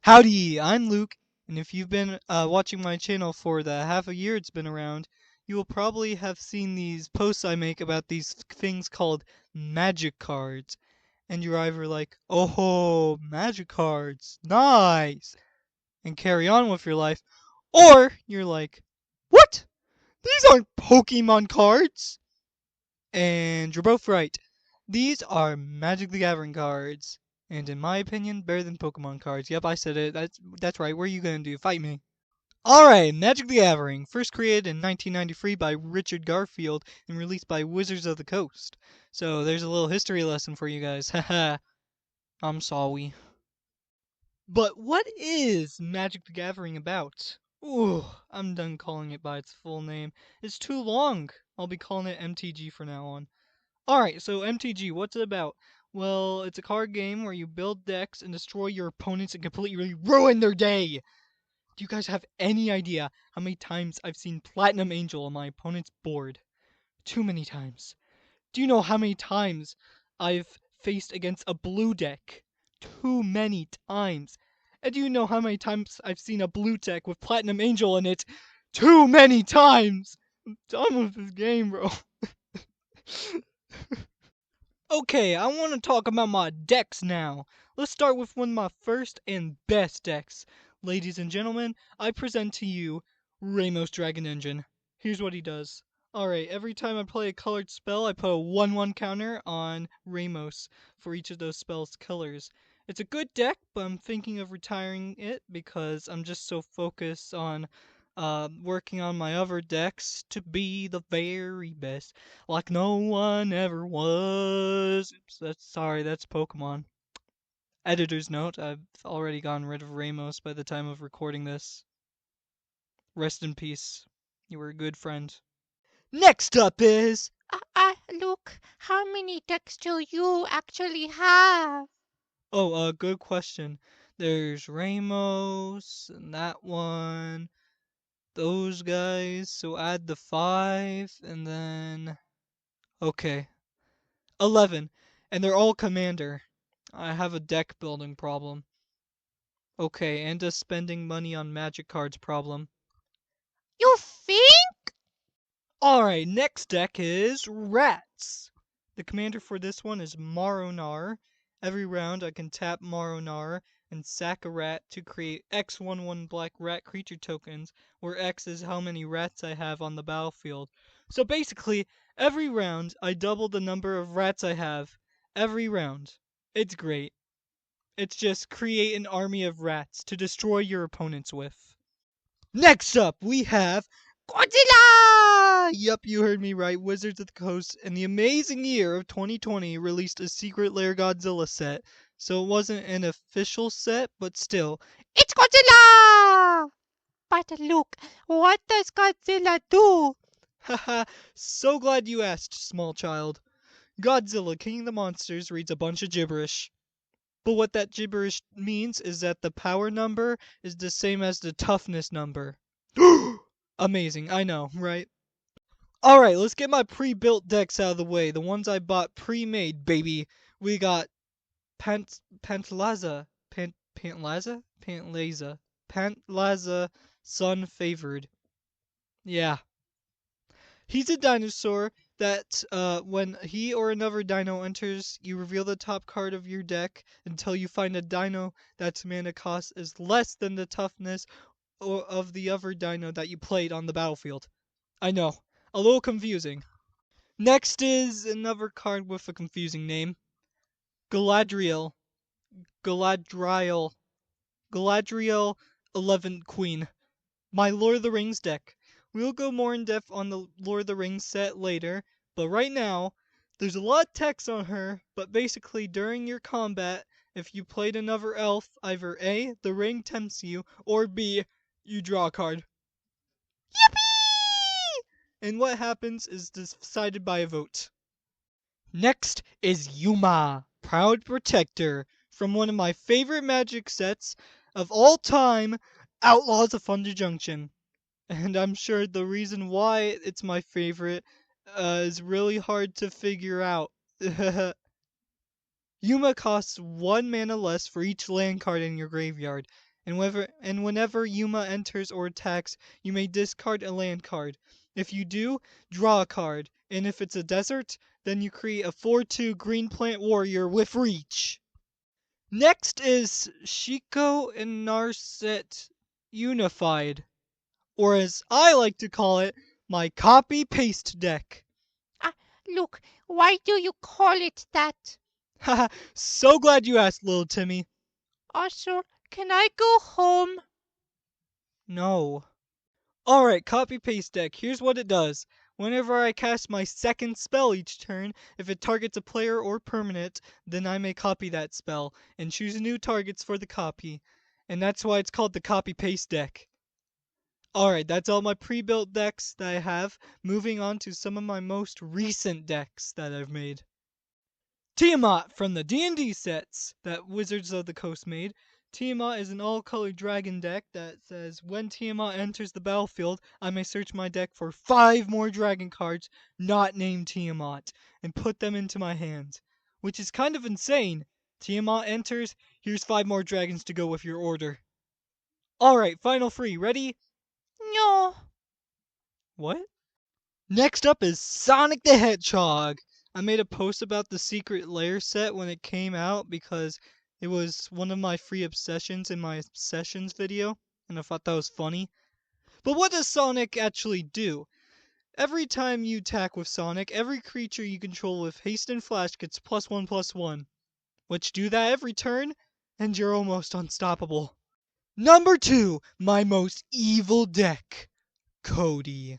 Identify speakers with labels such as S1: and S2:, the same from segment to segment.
S1: Howdy, I'm Luke, and if you've been watching my channel for the half a year it's been around, you will probably have seen these posts I make about these things called magic cards. And you're either like, oh, magic cards, nice, and carry on with your life, or you're like, what? These aren't Pokemon cards! And you're both right. These are Magic the Gathering cards. And in my opinion, better than Pokemon cards. Yep, I said it. That's right. What are you gonna do? Fight me. Alright, Magic the Gathering. First created in 1993 by Richard Garfield and released by Wizards of the Coast. So there's a little history lesson for you guys. Haha. I'm sorry. But what is Magic the Gathering about? Ooh, I'm done calling it by its full name. It's too long. I'll be calling it MTG from now on. Alright, so MTG, what's it about? Well, it's a card game where you build decks and destroy your opponents and completely ruin their day! Do you guys have any idea how many times I've seen Platinum Angel on my opponent's board? Too many times. Do you know how many times I've faced against a blue deck? Too many times. And do you know how many times I've seen a blue deck with Platinum Angel in it? Too many times! I'm done with this game, bro. Okay, I want to talk about my decks now. Let's start with one of my first and best decks. Ladies and gentlemen, I present to you Ramos Dragon Engine. Here's what he does. Alright, every time I play a colored spell, I put a 1/1 counter on Ramos for each of those spells' colors. It's a good deck, but I'm thinking of retiring it because I'm just so focused on working on my other decks to be the very best, like no one ever was. Oops, that's Pokemon. Editor's note: I've already gotten rid of Ramos by the time of recording this. Rest in peace. You were a good friend. Next up is
S2: Look, how many decks do you actually have?
S1: good question. There's Ramos and that one. Those guys. So add the 5 and then okay. 11. And they're all commander. I have a deck building problem. Okay, and a spending money on magic cards problem.
S2: You think?
S1: Alright, next deck is Rats. The commander for this one is Maronar. Every round I can tap Maronar and sack a rat to create X11 black rat creature tokens, where X is how many rats I have on the battlefield. So basically, every round I double the number of rats I have. Every round. It's great. It's just create an army of rats to destroy your opponents with. Next up, we have Godzilla! Yup, you heard me right. Wizards of the Coast in the amazing year of 2020 released a Secret Lair Godzilla set. So it wasn't an official set, but still.
S2: It's Godzilla! But look, what does Godzilla do?
S1: Haha, so glad you asked, small child. Godzilla, King of the Monsters, reads a bunch of gibberish. But what that gibberish means is that the power number is the same as the toughness number. Amazing, I know, right? Alright, let's get my pre-built decks out of the way. The ones I bought pre-made, baby. We got Pantlaza. Pantlaza, Sun Favored. Yeah. He's a dinosaur that, when he or another dino enters, you reveal the top card of your deck until you find a dino that's mana cost is less than the toughness of the other dino that you played on the battlefield. I know, a little confusing. Next is another card with a confusing name. Galadriel. Galadriel. Galadriel 11th Queen. My Lord of the Rings deck. We'll go more in depth on the Lord of the Rings set later, but right now, there's a lot of text on her, but basically during your combat, if you played another elf, either A, the ring tempts you, or B, you draw a card.
S2: Yippee!
S1: And what happens is decided by a vote. Next is Yuma, Proud Protector, from one of my favorite magic sets of all time, Outlaws of Thunder Junction. And I'm sure the reason why it's my favorite is really hard to figure out. Yuma costs 1 mana less for each land card in your graveyard, and whenever Yuma enters or attacks, you may discard a land card. If you do, draw a card, and if it's a desert, then you create a 4/2 green plant warrior with reach. Next is Shiko and Narset Unified, or as I like to call it, my copy-paste deck.
S2: Ah, look, why do you call it that?
S1: Haha, so glad you asked, little Timmy.
S2: Also, can I go home?
S1: No. Alright, copy-paste deck. Here's what it does. Whenever I cast my second spell each turn, if it targets a player or permanent, then I may copy that spell, and choose new targets for the copy. And that's why it's called the copy-paste deck. Alright, that's all my pre-built decks that I have. Moving on to some of my most recent decks that I've made. Tiamat from the D&D sets that Wizards of the Coast made. Tiamat is an all-colored dragon deck that says, when Tiamat enters the battlefield, I may search my deck for 5 more dragon cards not named Tiamat, and put them into my hand. Which is kind of insane. Tiamat enters, here's 5 more dragons to go with your order. Alright, final 3, ready?
S2: No.
S1: What? Next up is Sonic the Hedgehog. I made a post about the Secret Lair set when it came out because it was one of my free obsessions in my obsessions video, and I thought that was funny. But what does Sonic actually do? Every time you attack with Sonic, every creature you control with Haste and Flash gets +1/+1. Which do that every turn, and you're almost unstoppable. Number 2, my most evil deck, Cody.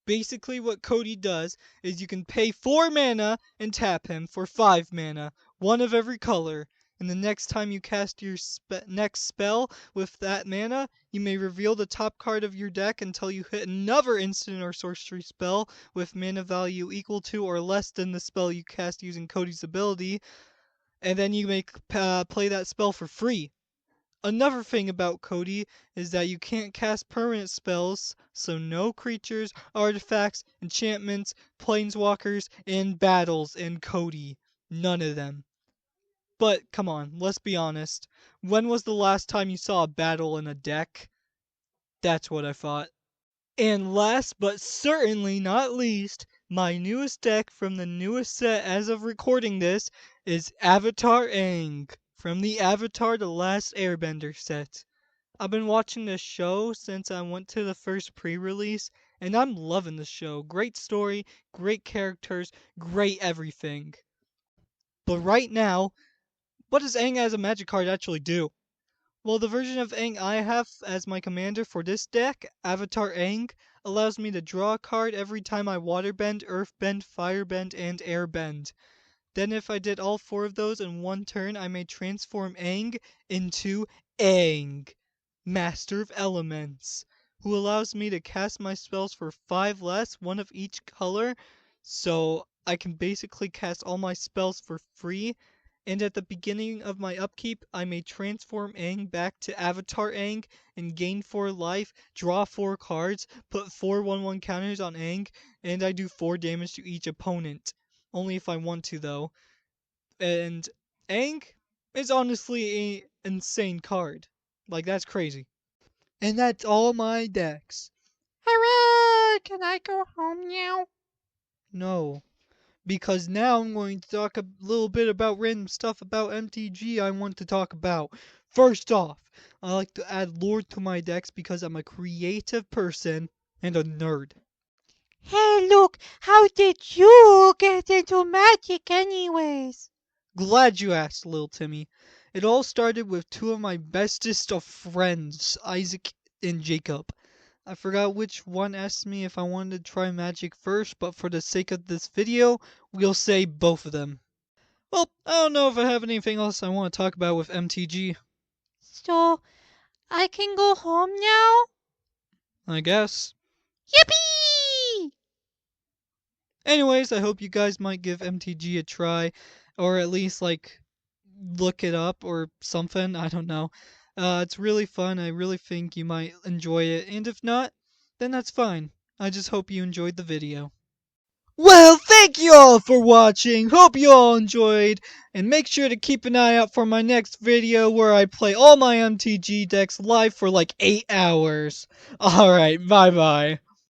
S1: Basically what Cody does is you can pay 4 mana and tap him for 5 mana, one of every color. And the next time you cast your next spell with that mana, you may reveal the top card of your deck until you hit another instant or sorcery spell with mana value equal to or less than the spell you cast using Cody's ability, and then you may play that spell for free. Another thing about Cody is that you can't cast permanent spells, so no creatures, artifacts, enchantments, planeswalkers, and battles in Cody. None of them. But come on, let's be honest. When was the last time you saw a battle in a deck? That's what I thought. And last but certainly not least, my newest deck from the newest set as of recording this is Avatar Aang from the Avatar The Last Airbender set. I've been watching this show since I went to the first pre-release, and I'm loving the show. Great story, great characters, great everything. But right now, what does Aang as a magic card actually do? Well, the version of Aang I have as my commander for this deck, Avatar Aang, allows me to draw a card every time I waterbend, earthbend, firebend, and airbend. Then if I did all 4 of those in one turn, I may transform Aang into Aang, Master of Elements, who allows me to cast my spells for 5 less, one of each color, so I can basically cast all my spells for free. And at the beginning of my upkeep, I may transform Aang back to Avatar Aang and gain 4 life, draw 4 cards, put 4 1/1 counters on Aang, and I do 4 damage to each opponent. Only if I want to, though. And Aang is honestly an insane card. Like, that's crazy. And that's all my decks.
S2: Hooray! Can I go home now?
S1: No. Because now I'm going to talk a little bit about random stuff about MTG I want to talk about. First off, I like to add lore to my decks because I'm a creative person and a nerd.
S2: Hey, look, how did you get into magic anyways?
S1: Glad you asked, little Timmy. It all started with 2 of my bestest of friends, Isaac and Jacob. I forgot which one asked me if I wanted to try magic first, but for the sake of this video, we'll say both of them. Well, I don't know if I have anything else I want to talk about with MTG.
S2: So, I can go home now?
S1: I guess.
S2: Yippee!
S1: Anyways, I hope you guys might give MTG a try, or at least, like, look it up or something. I don't know. It's really fun. I really think you might enjoy it, and if not, then that's fine. I just hope you enjoyed the video. Well, thank you all for watching. Hope you all enjoyed. And make sure to keep an eye out for my next video where I play all my MTG decks live for like 8 hours. Alright, bye bye.